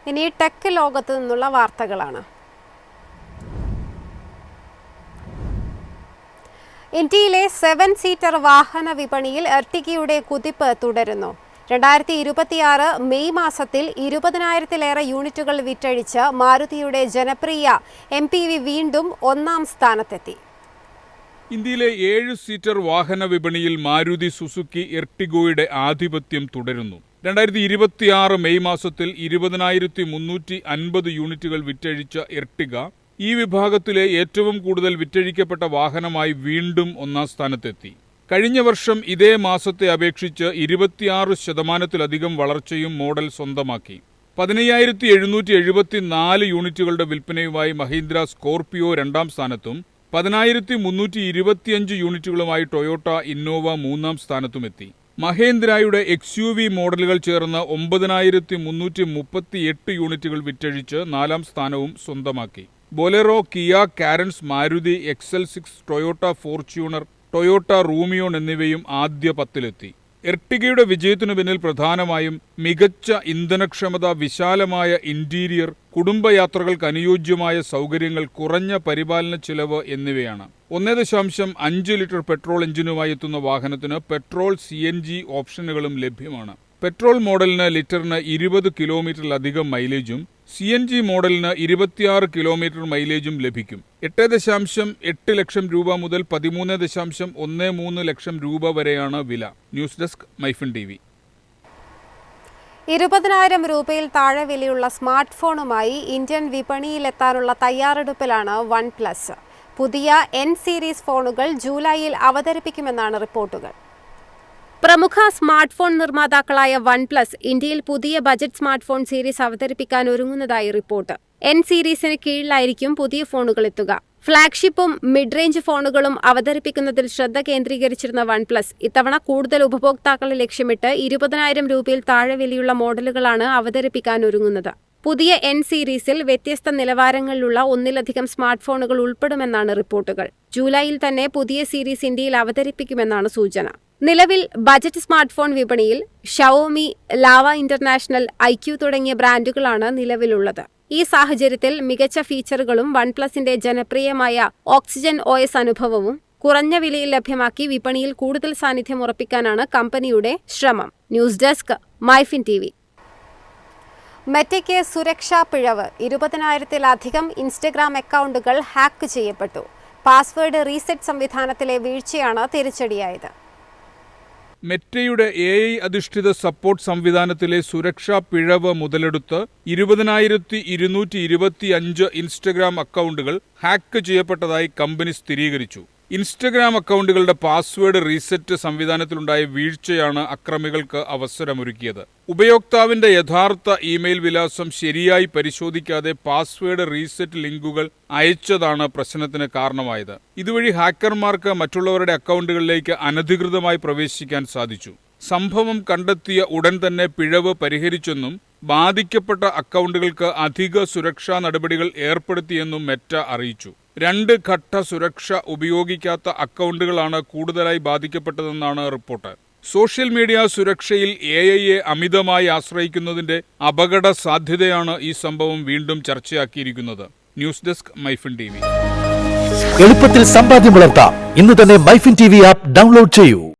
ഇനി ടെക് ലോകത്ത് നിന്നുള്ള വാർത്തകളാണ്. ഇന്ത്യയിലെ 7 സീറ്റർ വാഹന വിപണിയിൽ എർട്ടിഗയുടെ കുതിപ്പ് തുടരുന്നു. 2026 മെയ് മാസത്തിൽ 20,000-ലേറെ യൂണിറ്റുകൾ വിറ്റഴിച്ച മാരുതിയുടെ ജനപ്രിയ MPV വീണ്ടും ഒന്നാം സ്ഥാനത്തെത്തി. ഇന്ത്യയിലെ 7 സീറ്റർ വാഹന വിപണിയിൽ മാരുതി സുസുക്കി എർട്ടിഗോയുടെ ആധിപത്യം തുടരുന്നു. 2026 മെയ് മാസത്തിൽ 20,350 യൂണിറ്റുകൾ വിറ്റഴിച്ച എർട്ടിഗ ഈ വിഭാഗത്തിലെ ഏറ്റവും കൂടുതൽ വിറ്റഴിക്കപ്പെട്ട വാഹനമായി വീണ്ടും ഒന്നാം സ്ഥാനത്തെത്തി. കഴിഞ്ഞ വർഷം ഇതേ മാസത്തെ അപേക്ഷിച്ച് 26% വളർച്ചയും മോഡൽ സ്വന്തമാക്കി. 15,774 യൂണിറ്റുകളുടെ വിൽപ്പനയുമായി മഹീന്ദ്ര സ്കോർപിയോ രണ്ടാം സ്ഥാനത്തും 10,325 യൂണിറ്റുകളുമായി ടൊയോട്ട ഇന്നോവ മൂന്നാം സ്ഥാനത്തുമെത്തി. മഹേന്ദ്രയുടെ XUV മോഡലുകൾ ചേർന്ന് 9,338 യൂണിറ്റുകൾ വിറ്റഴിച്ച് നാലാം സ്ഥാനവും സ്വന്തമാക്കി. Bolero, Kia Carens, Maruti XL6, Toyota Fortuner, Toyota Rumion എന്നിവയും ആദ്യ 10-ലെത്തി. എർട്ടിഗയുടെ വിജയത്തിനു പിന്നിൽ പ്രധാനമായും മികച്ച ഇന്ധനക്ഷമത, വിശാലമായ ഇന്റീരിയർ, കുടുംബയാത്രകൾക്ക് അനുയോജ്യമായ സൗകര്യങ്ങൾ, കുറഞ്ഞ പരിപാലന ചിലവ് എന്നിവയാണ്. 1.5 ലിറ്റർ പെട്രോൾ എഞ്ചിനുമായി എത്തുന്ന വാഹനത്തിന് പെട്രോൾ CNG ഓപ്ഷനുകളും ലഭ്യമാണ്. പെട്രോൾ മോഡലിന് ലിറ്ററിന് 20 കിലോമീറ്ററിലധികം മൈലേജും CNG മോഡലിന് 26 കിലോമീറ്റർ മൈലേജും ലഭിക്കും. 8.8 ലക്ഷം രൂപ മുതൽ 13.13 ലക്ഷം രൂപ വരെയാണ് വില. News desk Myfin TV. 20,000 രൂപയിൽ താഴെ വിലയുള്ള സ്മാർട്ട് ഫോണുമായി ഇന്ത്യൻ വിപണിയിലെത്താനുള്ള തയ്യാറെടുപ്പിലാണ് OnePlus. പുതിയ N സീരീസ് ഫോണുകൾ ജൂലൈയിൽ അവതരിപ്പിക്കുമെന്നാണ് റിപ്പോർട്ടുകൾ. പ്രമുഖ സ്മാർട്ട് ഫോൺ നിർമ്മാതാക്കളായ OnePlus ഇന്ത്യയിൽ പുതിയ ബജറ്റ് സ്മാർട്ട് ഫോൺ സീരീസ് അവതരിപ്പിക്കാൻ ഒരുങ്ങുന്നതായി റിപ്പോർട്ട്. N സീരീസിന് കീഴിലായിരിക്കും പുതിയ ഫോണുകൾ എത്തുക. ഫ്ളാഗ്ഷിപ്പും മിഡ് റേഞ്ച് ഫോണുകളും അവതരിപ്പിക്കുന്നതിൽ ശ്രദ്ധ കേന്ദ്രീകരിച്ചിരുന്ന OnePlus ഇത്തവണ കൂടുതൽ ഉപഭോക്താക്കളെ ലക്ഷ്യമിട്ട് 20,000 രൂപയിൽ താഴെ വിലയുള്ള മോഡലുകളാണ് അവതരിപ്പിക്കാൻ ഒരുങ്ങുന്നത്. പുതിയ N സീരീസിൽ വ്യത്യസ്ത നിലവാരങ്ങളിലുള്ള ഒന്നിലധികം സ്മാർട്ട് ഫോണുകൾ ഉൾപ്പെടുമെന്നാണ് റിപ്പോർട്ടുകൾ. ജൂലൈയിൽ തന്നെ പുതിയ സീരീസ് ഇന്ത്യയിൽ അവതരിപ്പിക്കുമെന്നാണ് സൂചന. നിലവിൽ ബജറ്റ് സ്മാർട്ട് ഫോൺ വിപണിയിൽ ഷവോമി, ലാവ ഇന്റർനാഷണൽ, IQ തുടങ്ങിയ ബ്രാൻഡുകളാണ് നിലവിലുള്ളത്. ഈ സാഹചര്യത്തിൽ മികച്ച ഫീച്ചറുകളും OnePlusന്റെ ജനപ്രിയമായ ഓക്സിജൻ OS അനുഭവവും കുറഞ്ഞ വിലയിൽ ലഭ്യമാക്കി വിപണിയിൽ കൂടുതൽ സാന്നിധ്യം ഉറപ്പിക്കാനാണ് കമ്പനിയുടെ ശ്രമം. News desk Myfin TV. മെറ്റയ്ക്ക് സുരക്ഷാ പിഴവ്. 20,000-ലധികം ഇൻസ്റ്റഗ്രാം അക്കൗണ്ടുകൾ ഹാക്ക് ചെയ്യപ്പെട്ടു. പാസ്വേഡ് റീസെറ്റ് സംവിധാനത്തിലെ വീഴ്ചയാണ് തിരിച്ചടിയായത്. മെറ്റയുടെ AI അധിഷ്ഠിത സപ്പോർട്ട് സംവിധാനത്തിലെ സുരക്ഷാ പിഴവ് മുതലെടുത്ത് 20,225 ഇൻസ്റ്റഗ്രാം അക്കൗണ്ടുകൾ ഹാക്ക് ചെയ്യപ്പെട്ടതായി കമ്പനി സ്ഥിരീകരിച്ചു. ഇൻസ്റ്റഗ്രാം അക്കൗണ്ടുകളുടെ പാസ്വേഡ് റീസെറ്റ് സംവിധാനത്തിലുണ്ടായ വീഴ്ചയാണ് അക്രമികൾക്ക് അവസരമൊരുക്കിയത്. ഉപയോക്താവിന്റെ യഥാർത്ഥ ഇമെയിൽ വിലാസം ശരിയായി പരിശോധിക്കാതെ പാസ്വേഡ് റീസെറ്റ് ലിങ്കുകൾ അയച്ചതാണ് പ്രശ്നത്തിന് കാരണമായത്. ഇതുവഴി ഹാക്കർമാർക്ക് മറ്റുള്ളവരുടെ അക്കൗണ്ടുകളിലേക്ക് അനധികൃതമായി പ്രവേശിക്കാൻ സാധിച്ചു. സംഭവം കണ്ടെത്തിയ ഉടൻ തന്നെ പിഴവ് പരിഹരിച്ചെന്നും ബാധിക്കപ്പെട്ട അക്കൗണ്ടുകൾക്ക് അധിക സുരക്ഷാ നടപടികൾ ഏർപ്പെടുത്തിയെന്നും മെറ്റ അറിയിച്ചു. 2 ഘട്ട സുരക്ഷ ഉപയോഗിക്കാത്ത അക്കൗണ്ടുകളാണ് കൂടുതലായി ബാധിക്കപ്പെട്ടതെന്നാണ് റിപ്പോർട്ട്. സോഷ്യൽ മീഡിയ സുരക്ഷയിൽ AIയെ അമിതമായി ആശ്രയിക്കുന്നതിന്റെ അപകട സാധ്യതയാണ് ഈ സംഭവം വീണ്ടും ചർച്ചയാക്കിയിരിക്കുന്നത്. News desk Myfin TV. എളുപ്പത്തിൽ സമ്പാദ്യം വളർത്താം. ഇന്ന് തന്നെ മൈഫിൻ TV ആപ്പ് ഡൗൺലോഡ് ചെയ്യൂ.